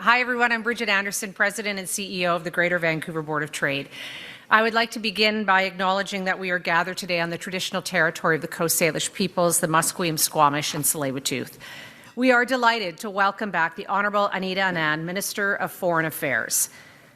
Hi everyone, I'm Bridgitte Anderson, President and CEO of the Greater Vancouver Board of Trade. I would like to begin by acknowledging that we are gathered today on the traditional territory of the Coast Salish peoples, the Musqueam, Squamish and Tsleil-Waututh. We are delighted to welcome back the Honourable Anita Anand, Minister of Foreign Affairs.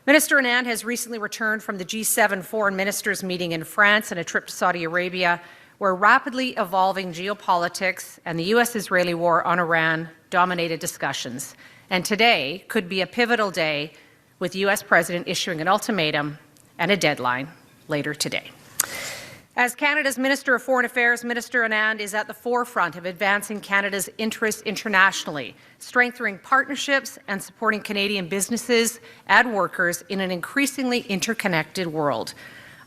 Minister Anand has recently returned from the G7 Foreign Ministers meeting in France and a trip to Saudi Arabia, where rapidly evolving geopolitics and the U.S.-Israeli war on Iran dominated discussions. And today could be a pivotal day with U.S. President issuing an ultimatum and a deadline later today. As Canada's Minister of Foreign Affairs, Minister Anand is at the forefront of advancing Canada's interests internationally, strengthening partnerships and supporting Canadian businesses and workers in an increasingly interconnected world.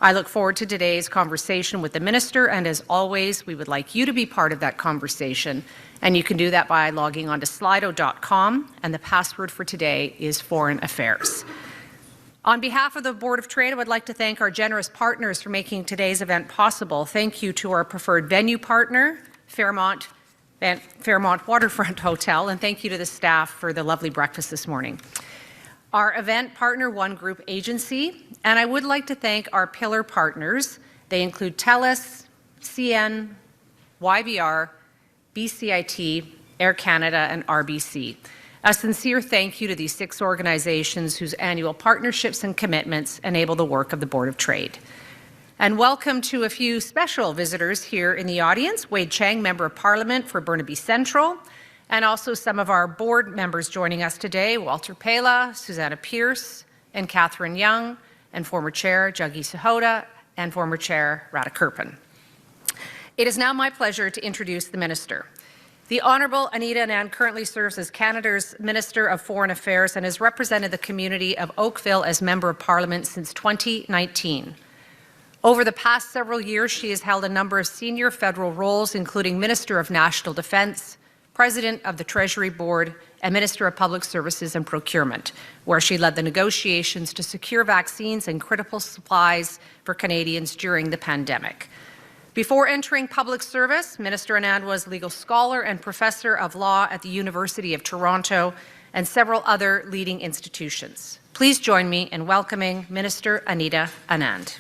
I look forward to today's conversation with the Minister, and as always, we would like you to be part of that conversation, and you can do that by logging on to slido.com, and the password for today is Foreign Affairs. On behalf of the Board of Trade, I would like to thank our generous partners for making today's event possible. Thank you to our preferred venue partner, Fairmont Waterfront Hotel, and thank you to the staff for the lovely breakfast this morning. Our event partner, One Group Agency, and I would like to thank our pillar partners. They include TELUS, CN, YVR, BCIT, Air Canada, and RBC. A sincere thank you to these 6 organizations whose annual partnerships and commitments enable the work of the Board of Trade. And welcome to a few special visitors here in the audience, Wade Chang, Member of Parliament for Burnaby Central, and also some of our board members joining us today, Walter Pela, Susanna Pierce, and Catherine Young, and former Chair Jaggi Sahota, and former Chair Radha Kirpan. It is now my pleasure to introduce the Minister. The Honourable Anita Anand currently serves as Canada's Minister of Foreign Affairs and has represented the community of Oakville as Member of Parliament since 2019. Over the past several years, she has held a number of senior federal roles, including Minister of National Defence, President of the Treasury Board, and Minister of Public Services and Procurement, where she led the negotiations to secure vaccines and critical supplies for Canadians during the pandemic. Before entering public service, Minister Anand was legal scholar and professor of law at the University of Toronto and several other leading institutions. Please join me in welcoming Minister Anita Anand.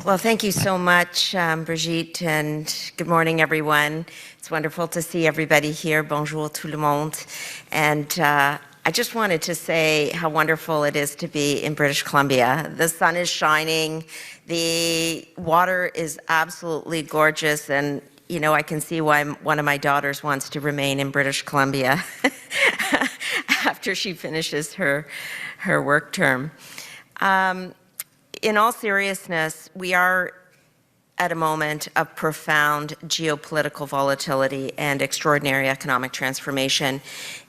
Well, thank you so much, Bridgitte, and good morning, everyone. It's wonderful to see everybody here. Bonjour tout le monde. And I just wanted to say how wonderful it is to be in British Columbia. The sun is shining, the water is absolutely gorgeous, and you know, I can see why one of my daughters wants to remain in British Columbia after she finishes her work term. In all seriousness, we are at a moment of profound geopolitical volatility and extraordinary economic transformation.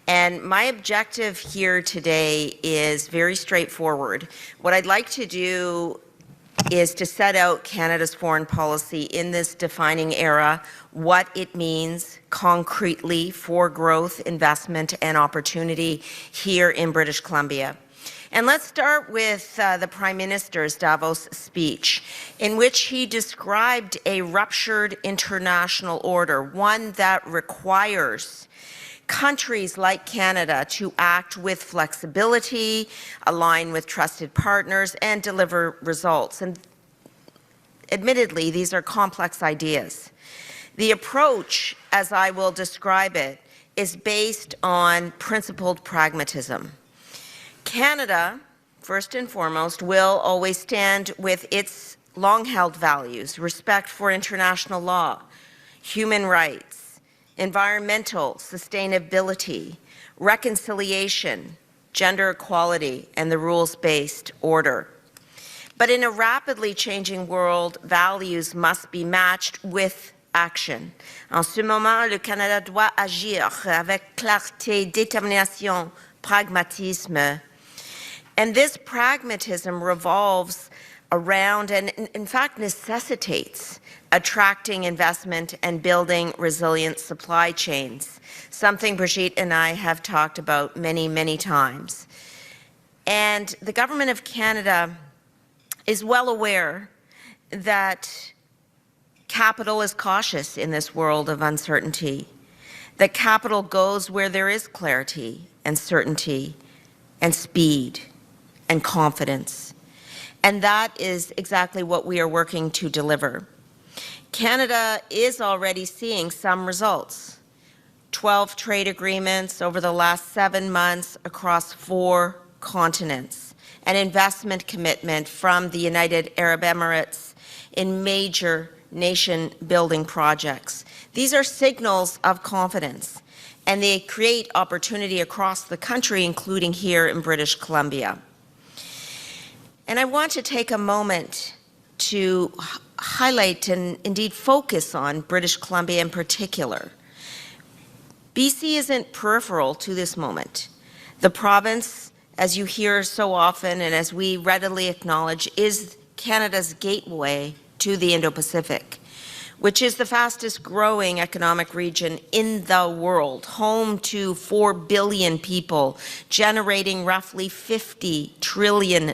And my objective here today is very straightforward. What I'd like to do is to set out Canada's foreign policy in this defining era, what it means concretely for growth, investment, and opportunity here in British Columbia. And let's start with the Prime Minister's Davos speech, in which he described a ruptured international order, one that requires countries like Canada to act with flexibility, align with trusted partners, and deliver results. And admittedly, these are complex ideas. The approach, as I will describe it, is based on principled pragmatism. Canada, first and foremost, will always stand with its long-held values: respect for international law, human rights, environmental sustainability, reconciliation, gender equality, and the rules-based order. But in a rapidly changing world, values must be matched with action. En ce moment, le Canada doit agir avec clarté, détermination, pragmatisme. And this pragmatism revolves around and, in fact, necessitates attracting investment and building resilient supply chains, something Bridgitte and I have talked about many, many times. And the Government of Canada is well aware that capital is cautious in this world of uncertainty, that capital goes where there is clarity and certainty and speed and confidence. And that is exactly what we are working to deliver. Canada is already seeing some results. 12 trade agreements over the last 7 months across 4 continents, an investment commitment from the United Arab Emirates in major nation-building projects. These are signals of confidence, and they create opportunity across the country, including here in British Columbia. And I want to take a moment to highlight and indeed focus on British Columbia in particular. BC isn't peripheral to this moment. The province, as you hear so often and as we readily acknowledge, is Canada's gateway to the Indo-Pacific, which is the fastest growing economic region in the world, home to 4 billion people, generating roughly $50 trillion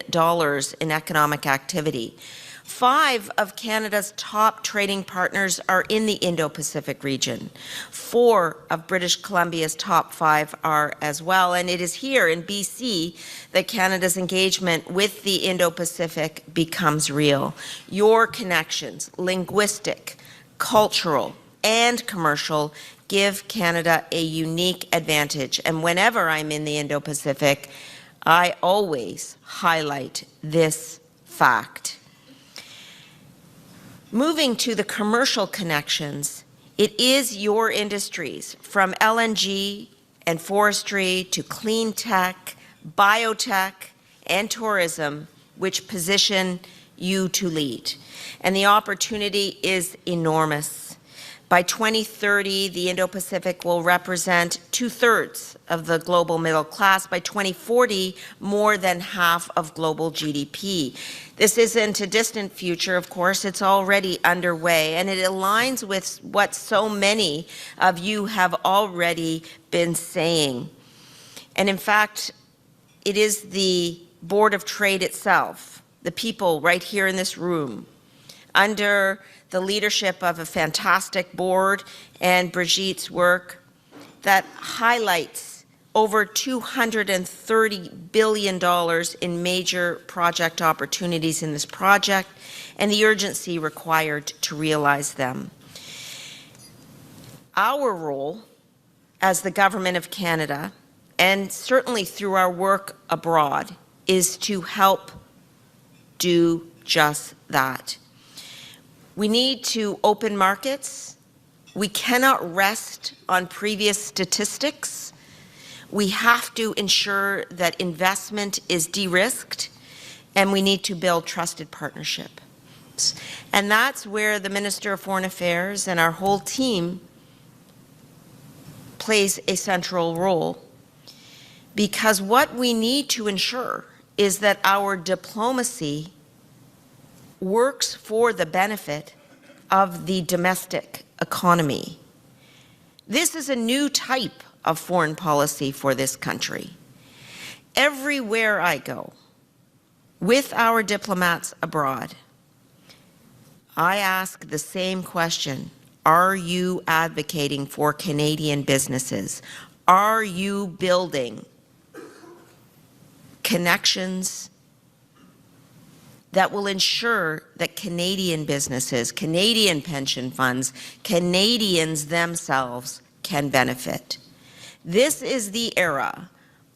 in economic activity. 5 of Canada's top trading partners are in the Indo-Pacific region. 4 of British Columbia's top 5 are as well, and it is here in BC that Canada's engagement with the Indo-Pacific becomes real. Your connections, linguistic, cultural, and commercial, give Canada a unique advantage. And whenever I'm in the Indo-Pacific, I always highlight this fact. Moving to the commercial connections, it is your industries, from LNG and forestry to clean tech, biotech, and tourism, which position you to lead. And the opportunity is enormous. By 2030, the Indo-Pacific will represent 2/3 of the global middle class. By 2040, more than half of global GDP. This isn't a distant future, of course, it's already underway, and it aligns with what so many of you have already been saying. And in fact, it is the Board of Trade itself, the people right here in this room, under the leadership of a fantastic board and Bridgitte's work, that highlights over $230 billion in major project opportunities in this project and the urgency required to realize them. Our role as the Government of Canada, and certainly through our work abroad, is to help do just that. We need to open markets. We cannot rest on previous statistics. We have to ensure that investment is de-risked, and we need to build trusted partnerships. And that's where the Minister of Foreign Affairs and our whole team plays a central role, because what we need to ensure is that our diplomacy works for the benefit of the domestic economy. This is a new type of foreign policy for this country. Everywhere I go, with our diplomats abroad, I ask the same question: are you advocating for Canadian businesses? Are you building connections that will ensure that Canadian businesses, Canadian pension funds, Canadians themselves can benefit? This is the era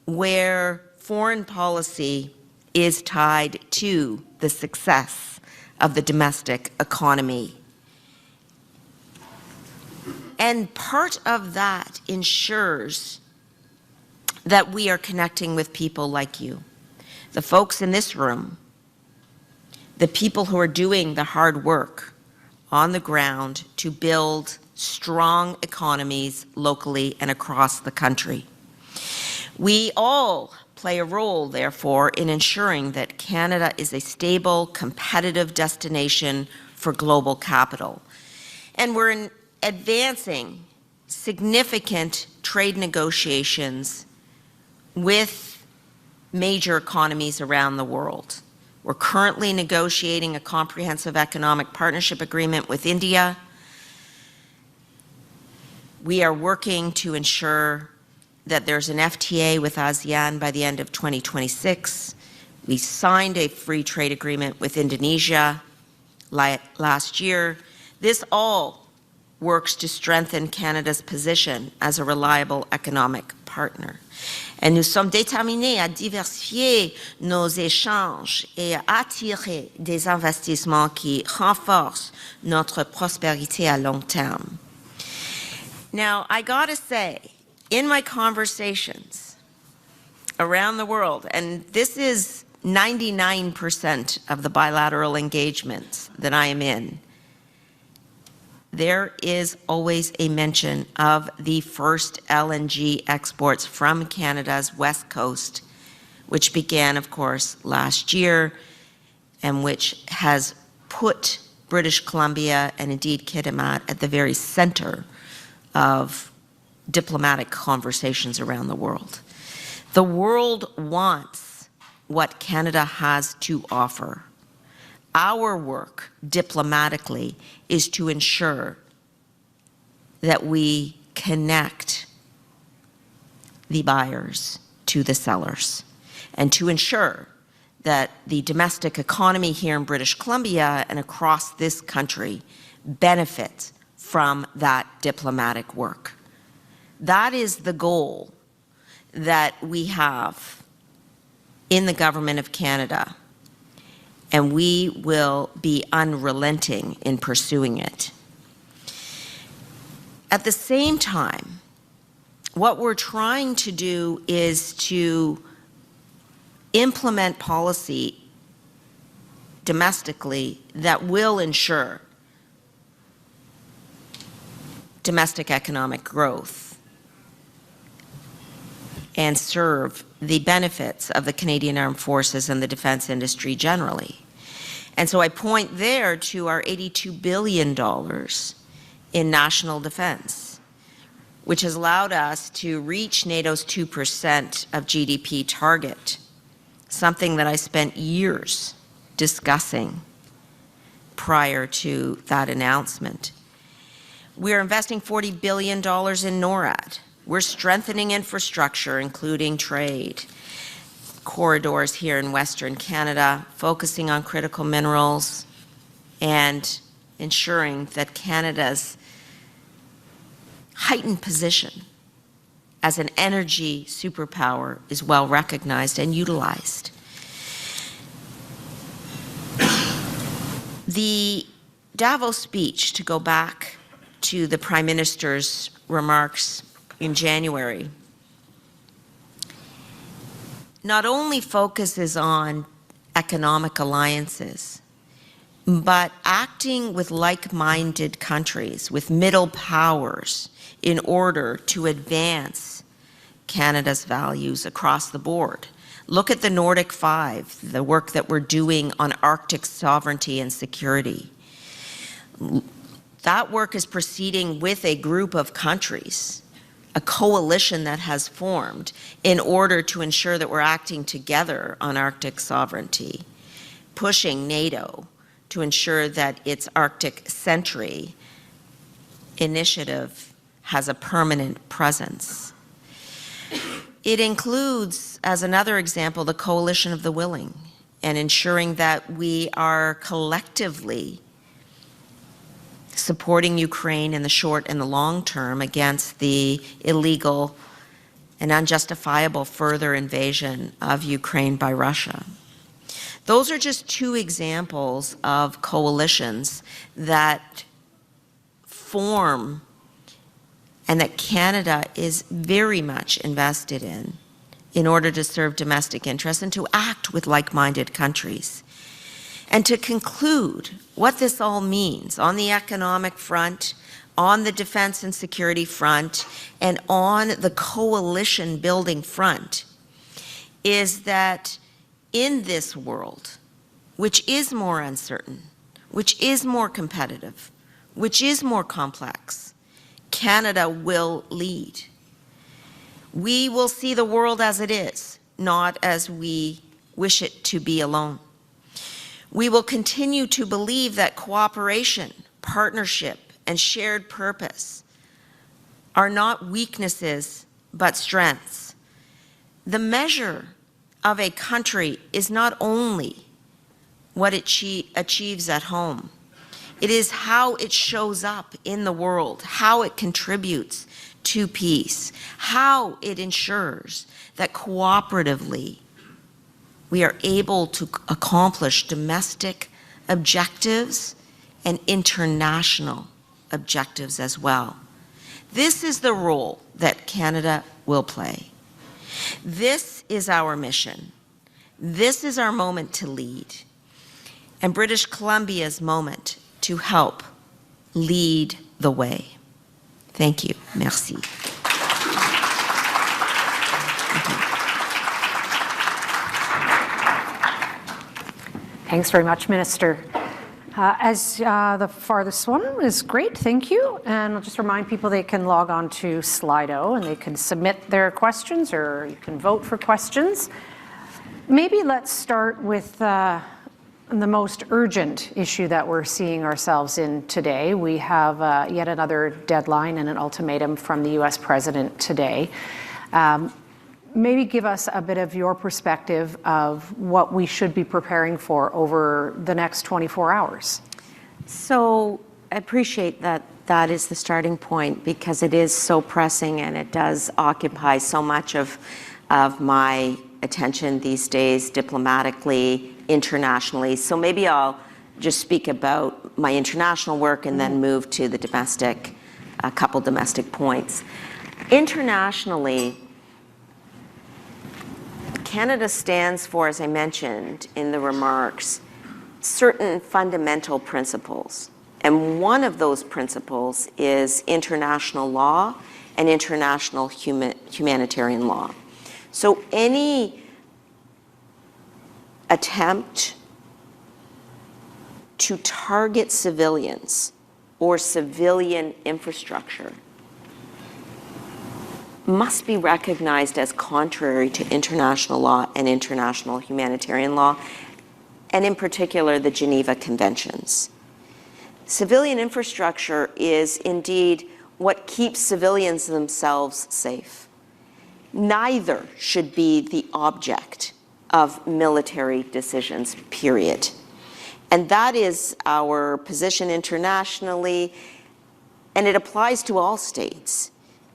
where foreign policy is tied to the success of the domestic economy. And part of that ensures that we are connecting with people like you, the folks in this room, the people who are doing the hard work on the ground to build strong economies locally and across the country. We all play a role, therefore, in ensuring that Canada is a stable, competitive destination for global capital. And we're advancing significant trade negotiations with major economies around the world. We're currently negotiating a comprehensive economic partnership agreement with India. We are working to ensure that there's an FTA with ASEAN by the end of 2026. We signed a free trade agreement with Indonesia last year. This all works to strengthen Canada's position as a reliable economic partner. Et nous sommes déterminés à diversifier nos échanges et à attirer des investissements qui renforcent notre prospérité à long terme. Now, I gotta say, in my conversations around the world, and this is 99% of the bilateral engagements that I am in, there is always a mention of the first LNG exports from Canada's west coast, which began, of course, last year, and which has put British Columbia and indeed Kitimat at the very center of diplomatic conversations around the world. The world wants what Canada has to offer. Our work diplomatically is to ensure that we connect the buyers to the sellers and to ensure that the domestic economy here in British Columbia and across this country benefits from that diplomatic work. That is the goal that we have in the Government of Canada, and we will be unrelenting in pursuing it. At the same time, what we're trying to do is to implement policy domestically that will ensure domestic economic growth and serve the benefits of the Canadian Armed Forces and the defense industry generally. And so I point there to our $82 billion in national defense, which has allowed us to reach NATO's 2% of GDP target, something that I spent years discussing prior to that announcement. We're investing $40 billion in NORAD. We're strengthening infrastructure, including trade, corridors here in Western Canada, focusing on critical minerals and ensuring that Canada's heightened position as an energy superpower is well recognized and utilized. The Davos speech, to go back to the Prime Minister's remarks in January, not only focuses on economic alliances, but acting with like-minded countries, with middle powers, in order to advance Canada's values across the board. Look at the Nordic Five, the work that we're doing on Arctic sovereignty and security. That work is proceeding with a group of countries, a coalition that has formed in order to ensure that we're acting together on Arctic sovereignty, pushing NATO to ensure that its Arctic Sentry initiative has a permanent presence. It includes, as another example, the Coalition of the Willing, and ensuring that we are collectively supporting Ukraine in the short and the long term against the illegal and unjustifiable further invasion of Ukraine by Russia. Those are just two examples of coalitions that form and that Canada is very much invested in order to serve domestic interests and to act with like-minded countries. And to conclude what this all means on the economic front, on the defense and security front, and on the coalition building front, is that in this world, which is more uncertain, which is more competitive, which is more complex, Canada will lead. We will see the world as it is, not as we wish it to be alone. We will continue to believe that cooperation, partnership, and shared purpose are not weaknesses, but strengths. The measure of a country is not only what it achieves at home. It is how it shows up in the world, how it contributes to peace, how it ensures that cooperatively we are able to accomplish domestic objectives and international objectives as well. This is the role that Canada will play. This is our mission. This is our moment to lead, and British Columbia's moment to help lead the way. Thank you. Merci. Thanks very much, Minister. The farthest one is great, thank you. And I'll just remind people they can log on to Slido and they can submit their questions, or you can vote for questions. Maybe let's start with the most urgent issue that we're seeing ourselves in today. We have yet another deadline and an ultimatum from the US President today. Maybe give us a bit of your perspective of what we should be preparing for over the next 24 hours. So I appreciate that that is the starting point, because it is so pressing and it does occupy so much of my attention these days, diplomatically, internationally. So maybe I'll just speak about my international work and then move to the domestic, a couple domestic points. Internationally, Canada stands for, as I mentioned in the remarks, certain fundamental principles. And one of those principles is international law and international humanitarian law. So any attempt to target civilians or civilian infrastructure must be recognized as contrary to international law and international humanitarian law, and in particular the Geneva Conventions. Civilian infrastructure is indeed what keeps civilians themselves safe. Neither should be the object of military decisions, period. And that is our position internationally, and it applies to all states.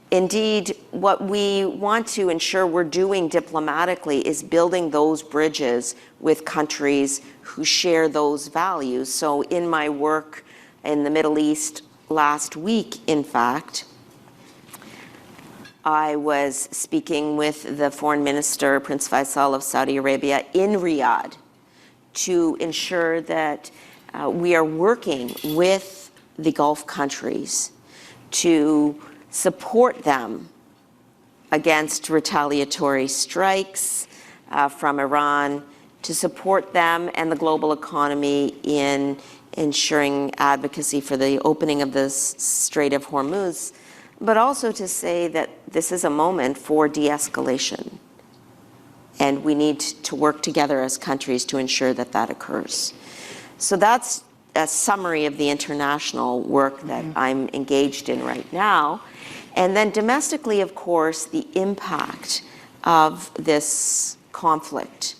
Indeed, what we want to ensure we're doing diplomatically is building those bridges with countries who share those values. So in my work in the Middle East last week, in fact, I was speaking with the Foreign Minister, Prince Faisal of Saudi Arabia, in Riyadh to ensure that we are working with the Gulf countries to support them against retaliatory strikes from Iran, to support them and the global economy in ensuring advocacy for the opening of the Strait of Hormuz, but also to say that this is a moment for de-escalation. And we need to work together as countries to ensure that that occurs. So that's a summary of the international work that I'm engaged in right now. And then domestically, of course, the impact of this conflict,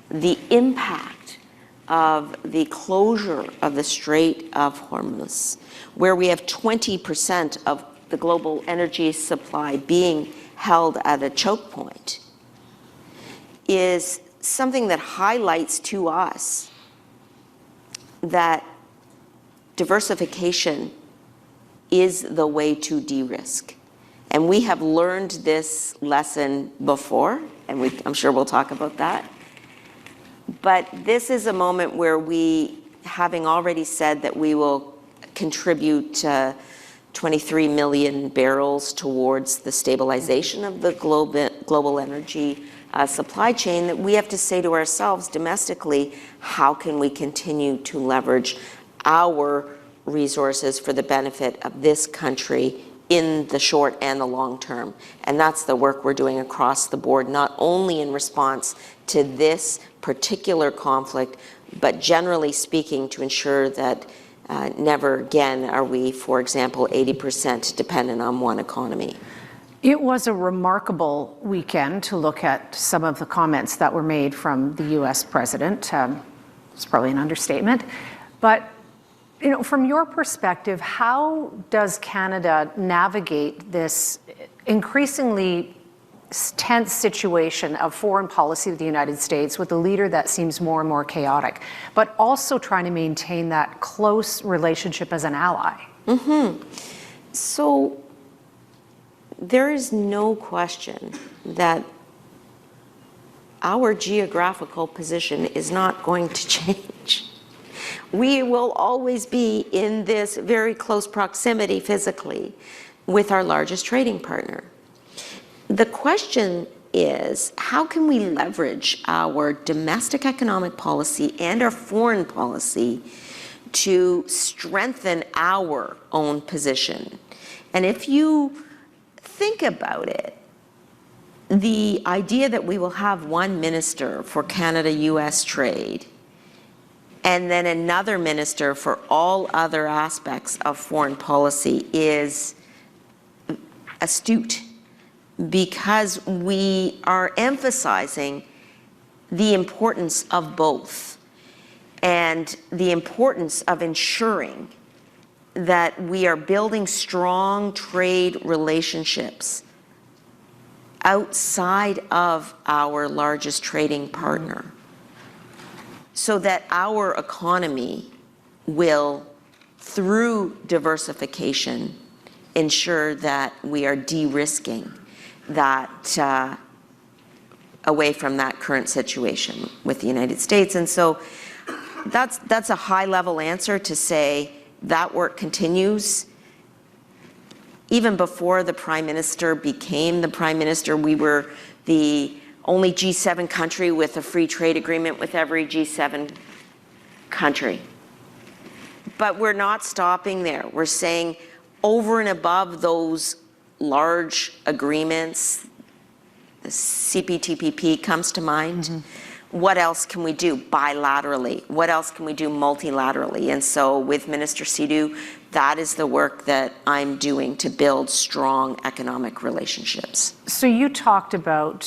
the impact of the closure of the Strait of Hormuz, where we have 20% of the global energy supply being held at a choke point, is something that highlights to us that diversification is the way to de-risk. And we have learned this lesson before, and I'm sure we'll talk about that. But this is a moment where we, having already said that we will contribute 23 million barrels towards the stabilization of the global energy supply chain, that we have to say to ourselves domestically, how can we continue to leverage our resources for the benefit of this country in the short and the long term. And that's the work we're doing across the board, not only in response to this particular conflict, but generally speaking to ensure that never again are we, for example, 80% dependent on one economy. It was a remarkable weekend to look at some of the comments that were made from the U.S. president. It's probably an understatement. But from your perspective, how does Canada navigate this increasingly tense situation of foreign policy of the United States with a leader that seems more and more chaotic, but also trying to maintain that close relationship as an ally? So there is no question that our geographical position is not going to change. We will always be in this very close proximity physically with our largest trading partner. The question is, how can we leverage our domestic economic policy and our foreign policy to strengthen our own position? And if you think about it, the idea that we will have one minister for Canada-US trade and then another minister for all other aspects of foreign policy is astute, because we are emphasizing the importance of both and the importance of ensuring that we are building strong trade relationships outside of our largest trading partner, so that our economy will, through diversification, ensure that we are de-risking that away from that current situation with the United States. And so that's a high-level answer to say that work continues. Even before the Prime Minister became the Prime Minister, we were the only G7 country with a free trade agreement with every G7 country. But we're not stopping there. We're saying over and above those large agreements, the CPTPP comes to mind. What else can we do bilaterally? What else can we do multilaterally? And so with Minister Sidhu, that is the work that I'm doing to build strong economic relationships. So you talked about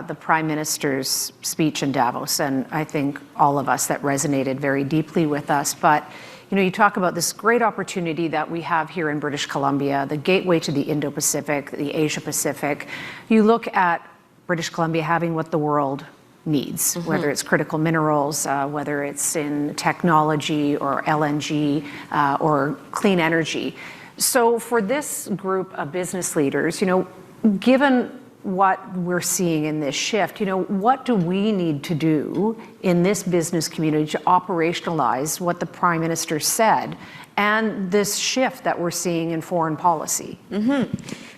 the Prime Minister's speech in Davos, and I think all of us that resonated very deeply with us. But you talk about this great opportunity that we have here in British Columbia, the gateway to the Indo-Pacific, the Asia-Pacific. You look at British Columbia having what the world needs, whether it's critical minerals, whether it's in technology or LNG or clean energy. So for this group of business leaders, given what we're seeing in this shift, what do we need to do in this business community to operationalize what the Prime Minister said and this shift that we're seeing in foreign policy?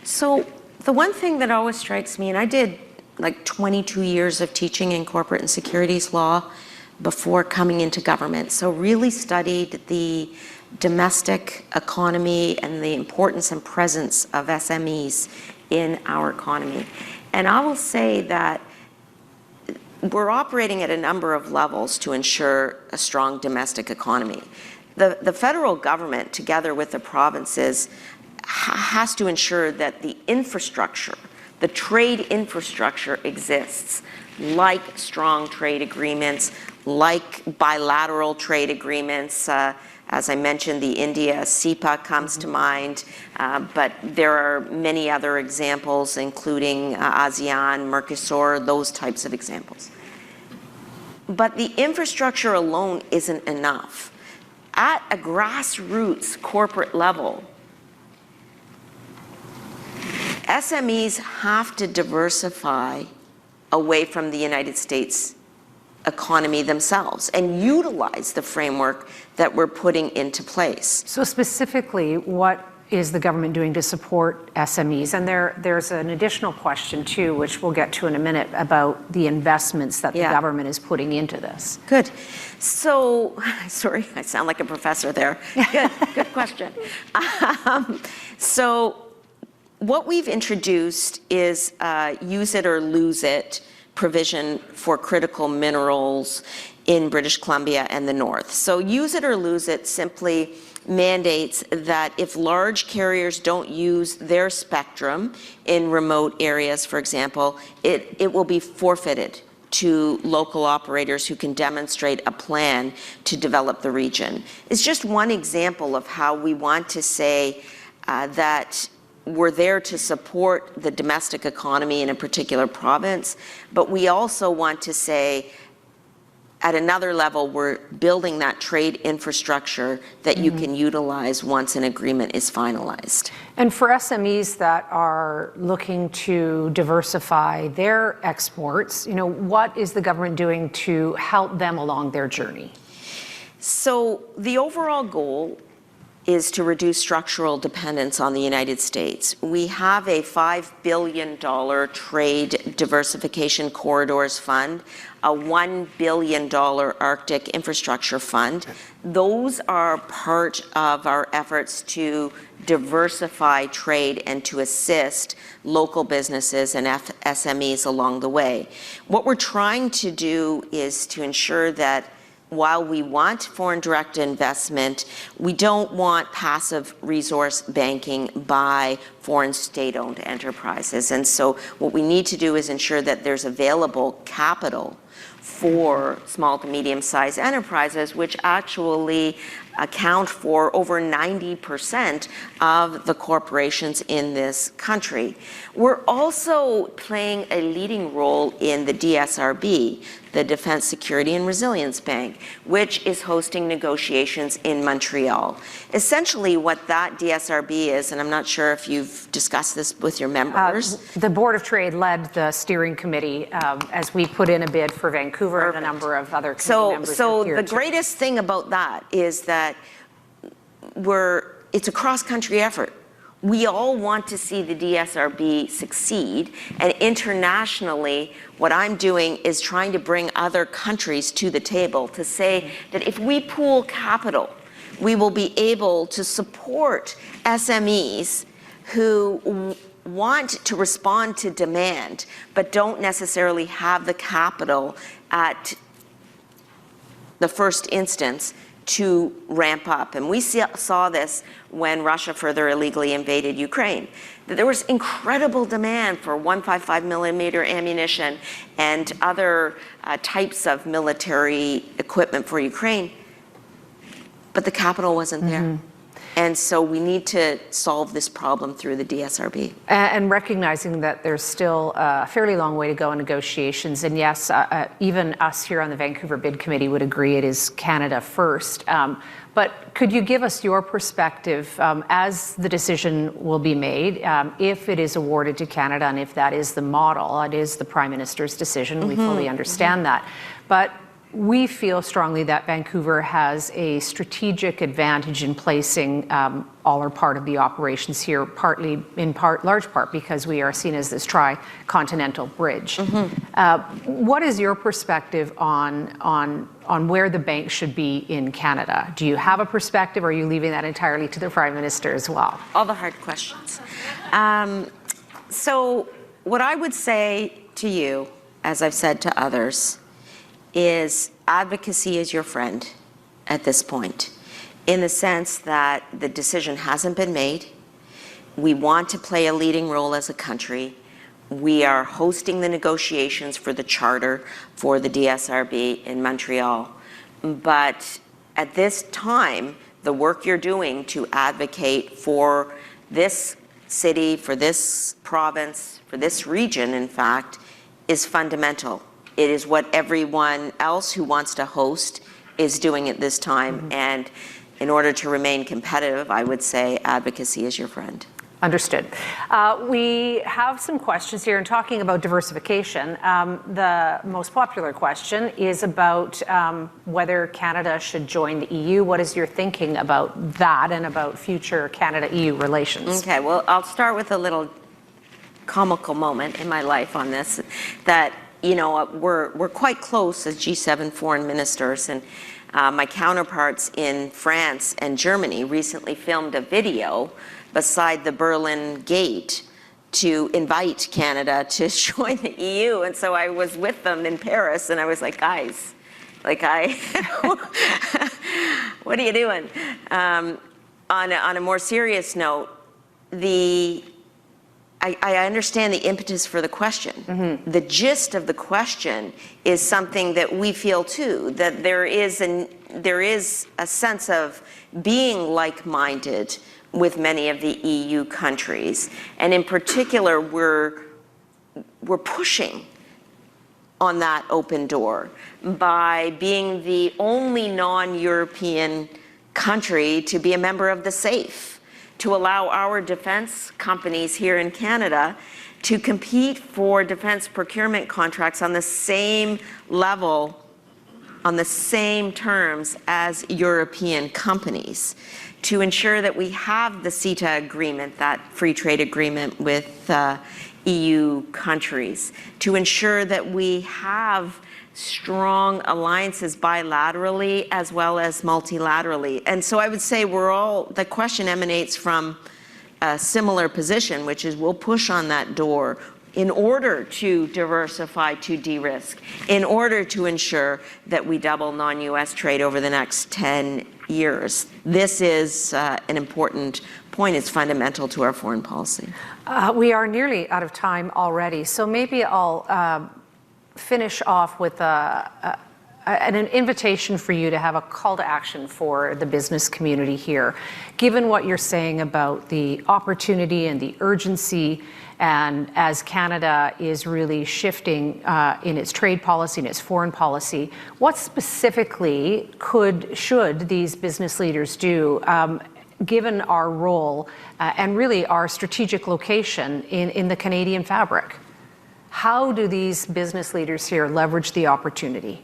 So the one thing that always strikes me, and I did like 22 years of teaching in corporate and securities law before coming into government, so really studied the domestic economy and the importance and presence of SMEs in our economy. And I will say that we're operating at a number of levels to ensure a strong domestic economy. The federal government, together with the provinces, has to ensure that the infrastructure, the trade infrastructure exists, like strong trade agreements, like bilateral trade agreements. As I mentioned, the India CEPA comes to mind, but there are many other examples, including ASEAN, Mercosur, those types of examples. But the infrastructure alone isn't enough. At a grassroots corporate level, SMEs have to diversify away from the United States economy themselves and utilize the framework that we're putting into place. So specifically, what is the government doing to support SMEs? And there's an additional question too, which we'll get to in a minute, about the investments that the government is putting into this. Good. So, sorry, I sound like a professor there. Good question. So what we've introduced is use it or lose it provision for critical minerals in British Columbia and the North. So use it or lose it simply mandates that if large carriers don't use their spectrum in remote areas, for example, it will be forfeited to local operators who can demonstrate a plan to develop the region. It's just one example of how we want to say that we're there to support the domestic economy in a particular province, but we also want to say at another level, we're building that trade infrastructure that you can utilize once an agreement is finalized. And for SMEs that are looking to diversify their exports, what is the government doing to help them along their journey? So the overall goal is to reduce structural dependence on the United States. We have a $5 billion trade diversification corridors fund, a $1 billion Arctic infrastructure fund. Those are part of our efforts to diversify trade and to assist local businesses and SMEs along the way. What we're trying to do is to ensure that while we want foreign direct investment, we don't want passive resource banking by foreign state-owned enterprises. And so what we need to do is ensure that there's available capital for small to medium-sized enterprises, which actually account for over 90% of the corporations in this country. We're also playing a leading role in the DSRB, the Defense Security and Resilience Bank, which is hosting negotiations in Montreal. Essentially what that DSRB is, and I'm not sure if you've discussed this with your members. The Board of Trade led the steering committee as we put in a bid for Vancouver and a number of other committee members. So the greatest thing about that is that it's a cross-country effort. We all want to see the DSRB succeed, and internationally, what I'm doing is trying to bring other countries to the table to say that if we pool capital, we will be able to support SMEs who want to respond to demand, but don't necessarily have the capital at the first instance to ramp up. And we saw this when Russia further illegally invaded Ukraine. That there was incredible demand for 155 millimeter ammunition and other types of military equipment for Ukraine, but the capital wasn't there. And so we need to solve this problem through the DSRB. And recognizing that there's still a fairly long way to go in negotiations. And yes, even us here on the Vancouver Bid Committee would agree it is Canada first. But could you give us your perspective as the decision will be made, if it is awarded to Canada and if that is the model? It is the Prime Minister's decision. We fully understand that. But we feel strongly that Vancouver has a strategic advantage in placing all or part of the operations here, large part, because we are seen as this tri-continental bridge. What is your perspective on where the bank should be in Canada? Do you have a perspective, or are you leaving that entirely to the Prime Minister as well? All the hard questions. So what I would say to you, as I've said to others, is advocacy is your friend at this point, in the sense that the decision hasn't been made. We want to play a leading role as a country. We are hosting the negotiations for the charter for the DSRB in Montreal. But at this time, the work you're doing to advocate for this city, for this province, for this region, in fact, is fundamental. It is what everyone else who wants to host is doing at this time. And in order to remain competitive, I would say advocacy is your friend. Understood. We have some questions here, and talking about diversification, the most popular question is about whether Canada should join the EU. What is your thinking about that and about future Canada-EU relations? Okay, well, I'll start with a little comical moment in my life on this, that we're quite close as G7 foreign ministers, and my counterparts in France and Germany recently filmed a video beside the Berlin Gate to invite Canada to join the EU. And so I was with them in Paris, and I was like, guys, like what are you doing? On a more serious note, I understand the impetus for the question. Mm-hmm. The gist of the question is something that we feel too, that there is a sense of being like-minded with many of the EU countries. And in particular, we're pushing on that open door by being the only non-European country to be a member of the SAFE, to allow our defense companies here in Canada to compete for defense procurement contracts on the same level, on the same terms as European companies, to ensure that we have the CETA agreement, that free trade agreement with EU countries, to ensure that we have strong alliances bilaterally as well as multilaterally. And so I would say the question emanates from a similar position, which is we'll push on that door in order to diversify, to de-risk, in order to ensure that we double non-US trade over the next 10 years. This is an important point. It's fundamental to our foreign policy. We are nearly out of time already, so maybe I'll finish off with an invitation for you to have a call to action for the business community here. Given what you're saying about the opportunity and the urgency, and as Canada is really shifting in its trade policy and its foreign policy, what specifically should these business leaders do, given our role and really our strategic location in the Canadian fabric? How do these business leaders here leverage the opportunity?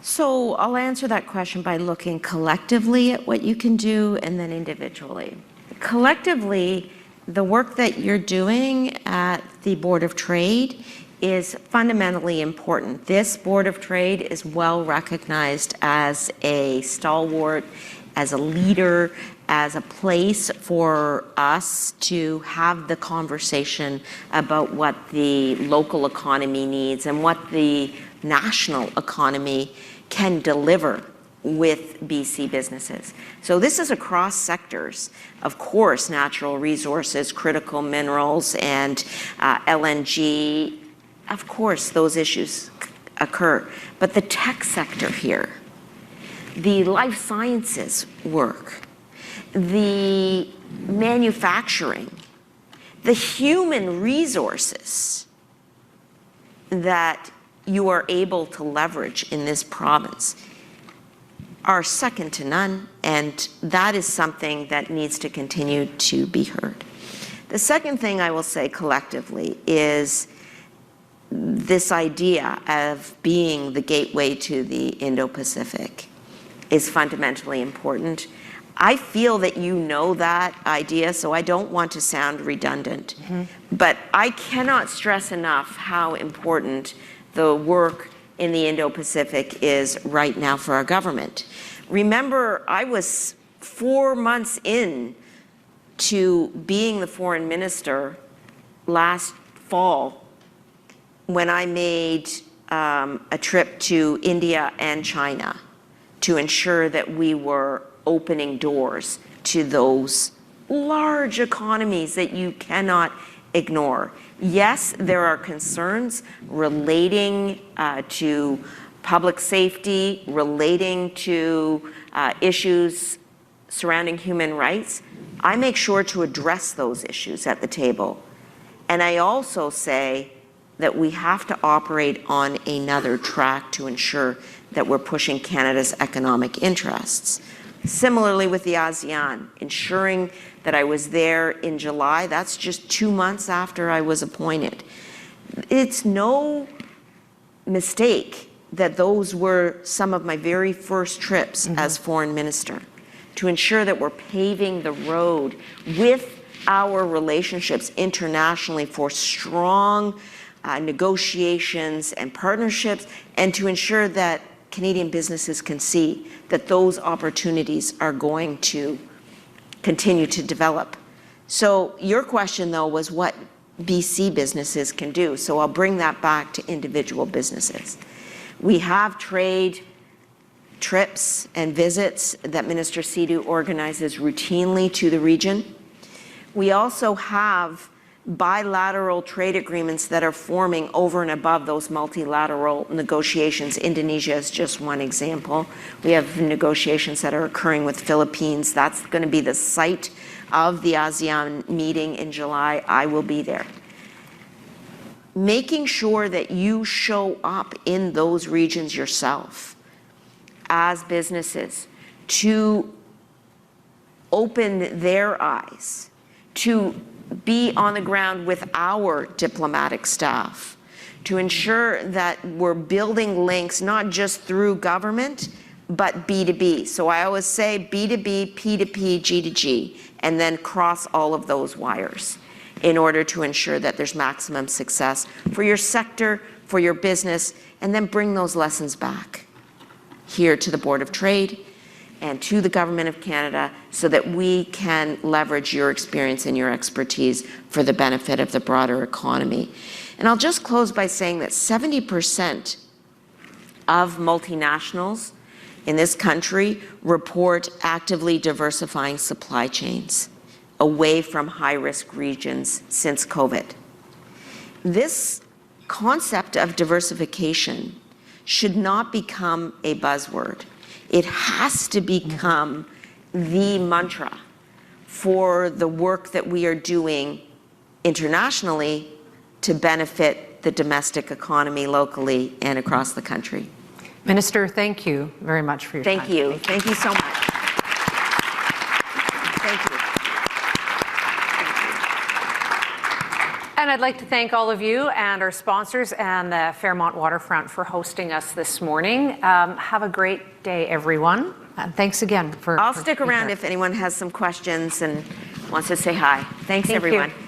So I'll answer that question by looking collectively at what you can do and then individually. Collectively, the work that you're doing at the Board of Trade is fundamentally important. This Board of Trade is well recognized as a stalwart, as a leader, as a place for us to have the conversation about what the local economy needs and what the national economy can deliver with BC businesses. So this is across sectors. Of course, natural resources, critical minerals, and LNG, of course, those issues occur. But the tech sector here, the life sciences work, the manufacturing, the human resources that you are able to leverage in this province are second to none, and that is something that needs to continue to be heard. The second thing I will say collectively is this idea of being the gateway to the Indo-Pacific is fundamentally important. I feel that you know that idea, so I don't want to sound redundant. Mm-hmm. But I cannot stress enough how important the work in the Indo-Pacific is right now for our government. Remember, I was 4 months in to being the foreign minister last fall when I made a trip to India and China to ensure that we were opening doors to those large economies that you cannot ignore. Yes, there are concerns relating to public safety, relating to issues surrounding human rights. I make sure to address those issues at the table. And I also say that we have to operate on another track to ensure that we're pushing Canada's economic interests. Similarly with the ASEAN, ensuring that I was there in July, that's just 2 months after I was appointed. It's no mistake that those were some of my very first trips as foreign minister, to ensure that we're paving the road with our relationships internationally for strong negotiations and partnerships, and to ensure that Canadian businesses can see that those opportunities are going to continue to develop. So your question, though, was what BC businesses can do. So I'll bring that back to individual businesses. We have trade trips and visits that Minister Sidhu organizes routinely to the region. We also have bilateral trade agreements that are forming over and above those multilateral negotiations. Indonesia is just one example. We have negotiations that are occurring with Philippines. That's going to be the site of the ASEAN meeting in July. I will be there. Making sure that you show up in those regions yourself as businesses to open their eyes, to be on the ground with our diplomatic staff, to ensure that we're building links not just through government, but B2B. So I always say B2B, P2P, G2G, and then cross all of those wires in order to ensure that there's maximum success for your sector, for your business, and then bring those lessons back here to the Board of Trade and to the Government of Canada so that we can leverage your experience and your expertise for the benefit of the broader economy. And I'll just close by saying that 70% of multinationals in this country report actively diversifying supply chains away from high-risk regions since COVID. This concept of diversification should not become a buzzword. It has to become the mantra for the work that we are doing internationally to benefit the domestic economy locally and across the country. Minister, thank you very much for your time. Thank you. Thank you so much. Thank you. And I'd like to thank all of you and our sponsors and the Fairmont Waterfront for hosting us this morning. Have a great day, everyone. And thanks again for I'll stick around if anyone has some questions and wants to say hi. Thanks, everyone. You.